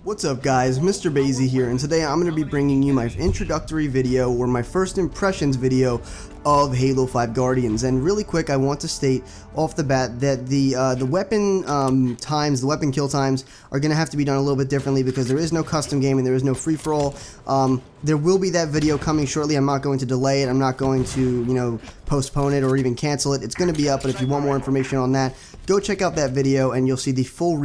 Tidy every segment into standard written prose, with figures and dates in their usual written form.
What's up guys, MrBayeasy's here, and today I'm going to be bringing you my introductory video or my first impressions video of Halo 5 Guardians. And really quick, I want to state off the bat that the weapon times, the weapon kill times are going to have to be done a little bit differently because there is no custom game and there is no free-for-all. There will be that video coming shortly. I'm not going to delay it. I'm not going to, postpone it or even cancel it. It's going to be up, but if you want more information on that, go check out that video and you'll see the full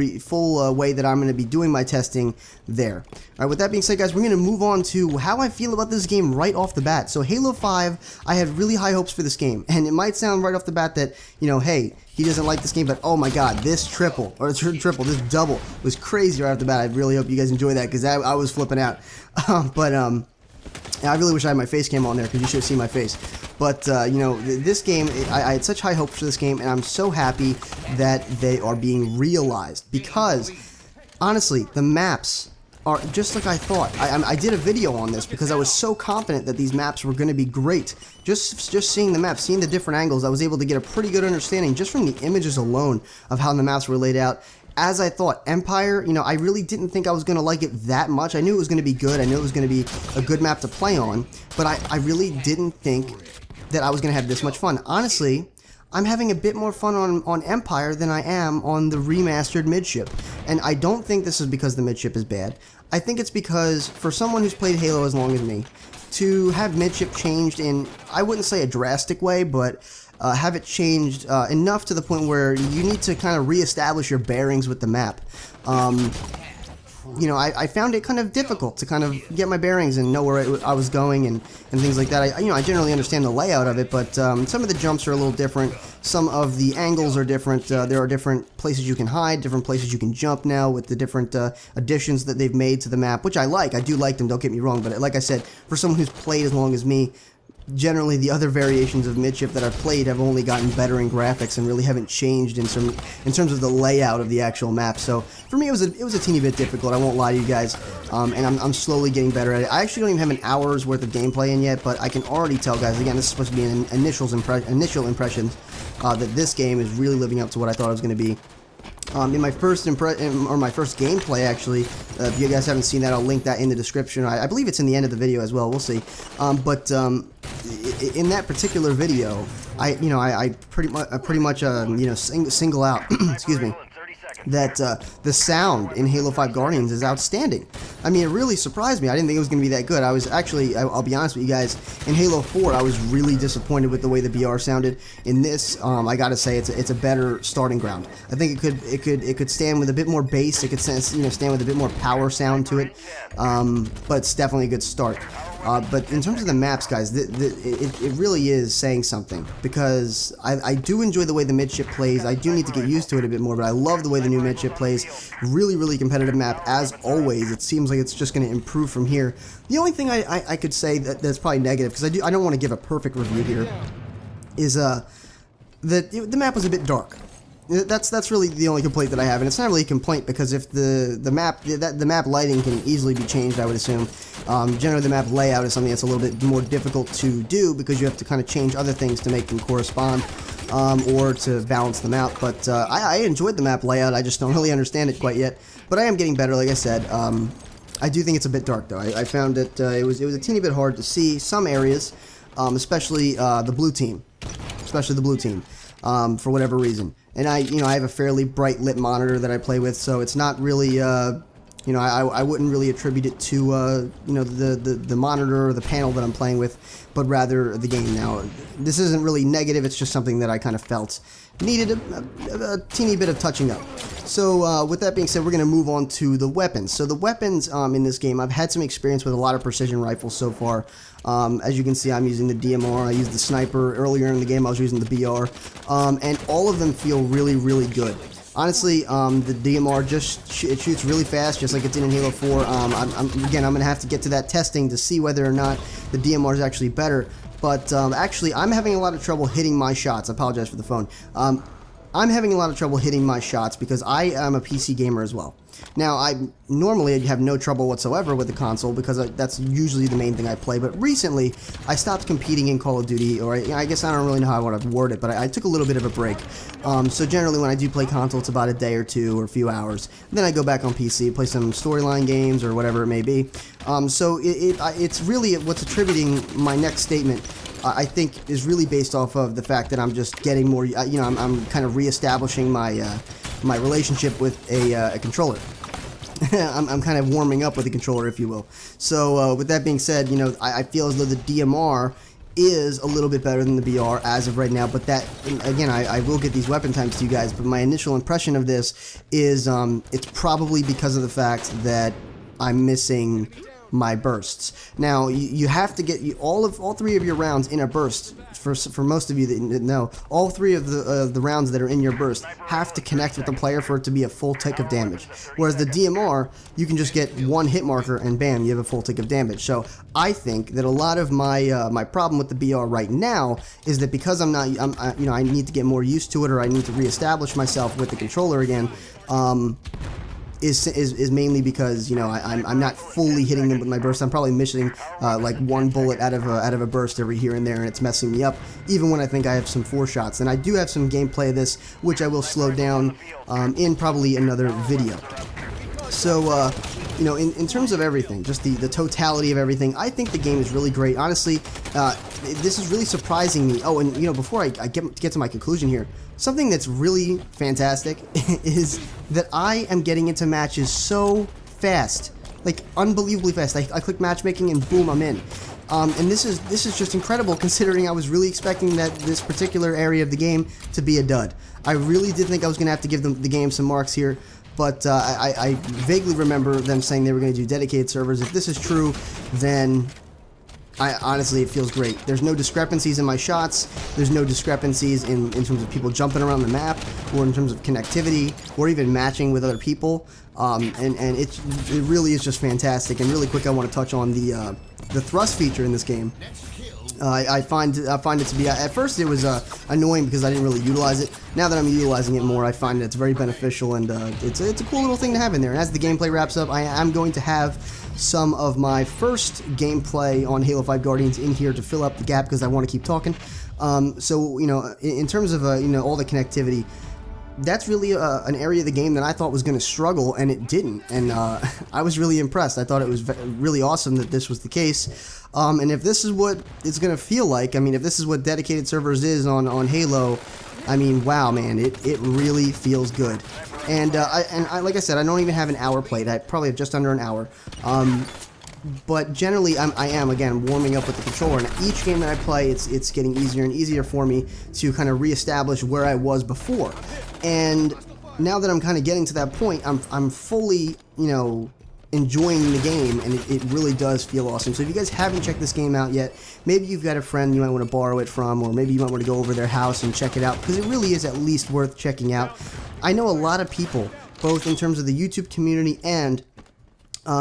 way that I'm going to be doing my testing there. Alright, with that being said guys, we're going to move on to how I feel about this game right off the bat. So Halo 5, I had really high hopes for this game, and it might sound right off the bat that, hey, he doesn't like this game, but oh my god, this this double was crazy right off the bat. I really hope you guys enjoy that because I was flipping out. I really wish I had my face cam on there because you should have seen my face. But, this game, I had such high hopes for this game, and I'm so happy that they are being realized because, honestly, the maps are just like I thought. I did a video on this because I was so confident that these maps were going to be great. Just seeing the maps, seeing the different angles, I was able to get a pretty good understanding just from the images alone of how the maps were laid out. As I thought, Empire, I really didn't think I was going to like it that much. I knew it was going to be good. I knew it was going to be a good map to play on, but I really didn't think that I was going to have this much fun. Honestly, I'm having a bit more fun on Empire than I am on the remastered midship. And I don't think this is because the midship is bad. I think it's because for someone who's played Halo as long as me, to have midship changed in, I wouldn't say a drastic way, but have it changed enough to the point where you need to kind of reestablish your bearings with the map. I found it kind of difficult to kind of get my bearings and know where I was going and things like that. I generally understand the layout of it, but some of the jumps are a little different. Some of the angles are different. There are different places you can hide, different places you can jump now with the different additions that they've made to the map, which I like. I do like them, don't get me wrong, but like I said, for someone who's played as long as me, generally the other variations of midship that I've played have only gotten better in graphics and really haven't changed in terms of the layout of the actual map. So for me it was a teeny bit difficult, I won't lie to you guys, and I'm slowly getting better at it. I actually don't even have an hour's worth of gameplay in yet, but I can already tell guys, again, this is supposed to be an initial impressions, that this game is really living up to what I thought it was going to be. In my first gameplay, actually, if you guys haven't seen that, I'll link that in the description. I believe it's in the end of the video as well. We'll see. In that particular video, I pretty much single out. Excuse me. That the sound in Halo 5 Guardians is outstanding. I mean, it really surprised me. I didn't think it was going to be that good. I was actually, I'll be honest with you guys, in Halo 4, I was really disappointed with the way the BR sounded. In this, I gotta say, it's a better starting ground. I think it could stand with a bit more bass. It could stand with a bit more power sound to it. But it's definitely a good start. But in terms of the maps, guys, it really is saying something, because I do enjoy the way the midship plays. I do need to get used to it a bit more, but I love the way the new midship plays. Really, really competitive map, as always. It seems like it's just going to improve from here. The only thing I could say that's probably negative, because I don't want to give a perfect review here, is that the map was a bit dark. That's really the only complaint that I have, and it's not really a complaint because if the map lighting can easily be changed, I would assume. Generally, the map layout is something that's a little bit more difficult to do because you have to kind of change other things to make them correspond, or to balance them out. But I enjoyed the map layout. I just don't really understand it quite yet. But I am getting better, like I said. I do think it's a bit dark though. I found it it was a teeny bit hard to see some areas, especially the blue team, for whatever reason. And I have a fairly bright lit monitor that I play with, so it's not really, I wouldn't really attribute it to, the monitor or the panel that I'm playing with, but rather the game. Now, this isn't really negative, it's just something that I kind of felt needed a teeny bit of touching up. So, with that being said, we're going to move on to the weapons. So the weapons in this game, I've had some experience with a lot of precision rifles so far. As you can see, I'm using the DMR, I used the sniper. Earlier in the game, I was using the BR. And all of them feel really, really good. Honestly, the DMR it shoots really fast, just like it did in Halo 4. I'm going to have to get to that testing to see whether or not the DMR is actually better. But actually, I'm having a lot of trouble hitting my shots. I apologize for the phone. I'm having a lot of trouble hitting my shots because I am a PC gamer as well. Now, I normally have no trouble whatsoever with the console because that's usually the main thing I play, but recently I stopped competing in Call of Duty, or I guess I don't really know how I want to word it, but I took a little bit of a break. So generally when I do play console, it's about a day or two or a few hours. Then I go back on PC, play some storyline games or whatever it may be. So it's really what's attributing my next statement, I think, is really based off of the fact that I'm just getting more, I'm kind of reestablishing my my relationship with a controller. I'm kind of warming up with the controller, if you will. So with that being said, I feel as though the DMR is a little bit better than the BR as of right now, but that, again, I will get these weapon times to you guys, but my initial impression of this is it's probably because of the fact that I'm missing my bursts. Now, you have to get all three of your rounds in a burst. For most of you that know, all three of the rounds that are in your burst have to connect with the player for it to be a full tick of damage. Whereas the DMR, you can just get one hit marker and bam, you have a full tick of damage. So I think that a lot of my my problem with the BR right now is that because I need to get more used to it, or I need to reestablish myself with the controller again. Is mainly because I'm not fully hitting them with my burst. I'm probably missing like one bullet out of a burst every here and there, and it's messing me up. Even when I think I have some 4 shots, and I do have some gameplay of this, which I will slow down in probably another video. So in terms of everything, just the totality of everything, I think the game is really great. Honestly, this is really surprising me. Oh, and before I get to my conclusion here, something that's really fantastic is that I am getting into matches so fast, like unbelievably fast. I click matchmaking and boom, I'm in. And this is just incredible, considering I was really expecting this particular area of the game to be a dud. I really did think I was going to have to give the game some marks here, but I vaguely remember them saying they were going to do dedicated servers. If this is true, then honestly, it feels great. There's no discrepancies in my shots. There's no discrepancies in terms of people jumping around the map, or in terms of connectivity, or even matching with other people. And it really is just fantastic. And really quick, I want to touch on the thrust feature in this game. I find it to be, at first it was annoying because I didn't really utilize it. Now that I'm utilizing it more, I find that it's very beneficial, and it's a cool little thing to have in there. And as the gameplay wraps up, I am going to have some of my first gameplay on Halo 5 Guardians in here to fill up the gap because I want to keep talking. So in terms of all the connectivity, that's really an area of the game that I thought was going to struggle, and it didn't. And I was really impressed. I thought it was really awesome that this was the case. And if this is what it's going to feel like, I mean, if this is what dedicated servers is on Halo, I mean, wow, man, it really feels good. And like I said, I don't even have an hour played. I probably have just under an hour. But generally, I am, again, warming up with the controller, and each game that I play, it's getting easier and easier for me to kind of reestablish where I was before. And now that I'm kind of getting to that point, I'm fully, enjoying the game, and it really does feel awesome. So if you guys haven't checked this game out yet, maybe you've got a friend you might want to borrow it from, or maybe you might want to go over their house and check it out, because it really is at least worth checking out. I know a lot of people, both in terms of the YouTube community and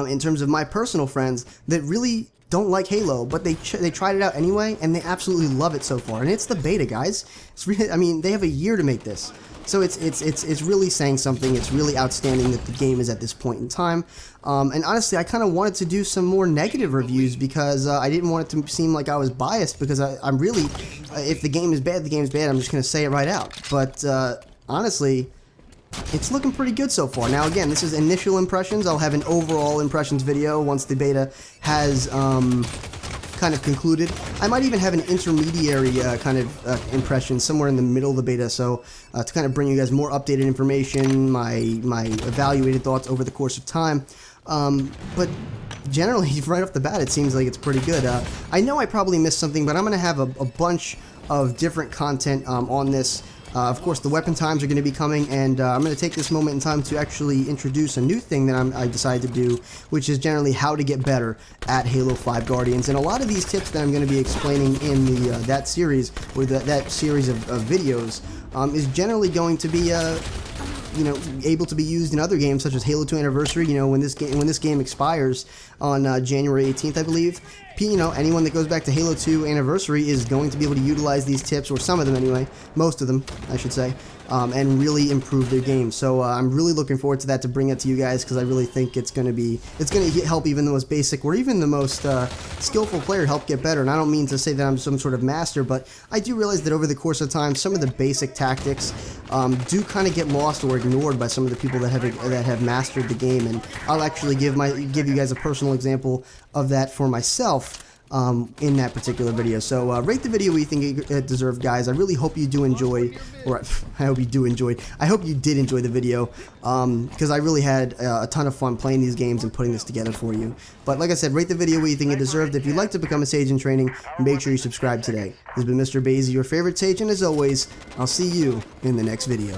in terms of my personal friends, that really don't like Halo, but they tried it out anyway, and they absolutely love it so far. And it's the beta, guys. It's really, I mean, they have a year to make this, so it's really saying something. It's really outstanding that the game is at this point in time. And honestly, I kind of wanted to do some more negative reviews because I didn't want it to seem like I was biased, because I'm really, if the game is bad, the game's bad. I'm just gonna say it right out. But honestly, it's looking pretty good so far. Now again, this is initial impressions. I'll have an overall impressions video once the beta has kind of concluded. I might even have an intermediary kind of impression somewhere in the middle of the beta, so to kind of bring you guys more updated information, my evaluated thoughts over the course of time. But generally, right off the bat, it seems like it's pretty good. I know I probably missed something, but I'm going to have a bunch of different content on this. Of course, the weapon times are going to be coming, and I'm going to take this moment in time to actually introduce a new thing that I decided to do, which is generally how to get better at Halo 5 Guardians. And a lot of these tips that I'm going to be explaining in that series, or that series of videos, is generally going to be able to be used in other games such as Halo 2 Anniversary. When this game expires on January 18th, I believe. Anyone that goes back to Halo 2 Anniversary is going to be able to utilize these tips, or some of them anyway, most of them, I should say, and really improve their game. So I'm really looking forward to that, to bring it to you guys, because I really think it's going to help even the most basic or even the most skillful player help get better. And I don't mean to say that I'm some sort of master, but I do realize that over the course of time, some of the basic tactics do kind of get lost or ignored by some of the people that have mastered the game. And I'll actually give you guys a personal example of that for myself in that particular video. So rate the video what you think it deserved, guys. I really hope you do enjoy, or I hope you do enjoy. I hope you did enjoy the video, because I really had a ton of fun playing these games and putting this together for you. But like I said, rate the video what you think it deserved. If you'd like to become a Sage in training, make sure you subscribe today. This has been MrBayeasy, your favorite Sage, and as always, I'll see you in the next video.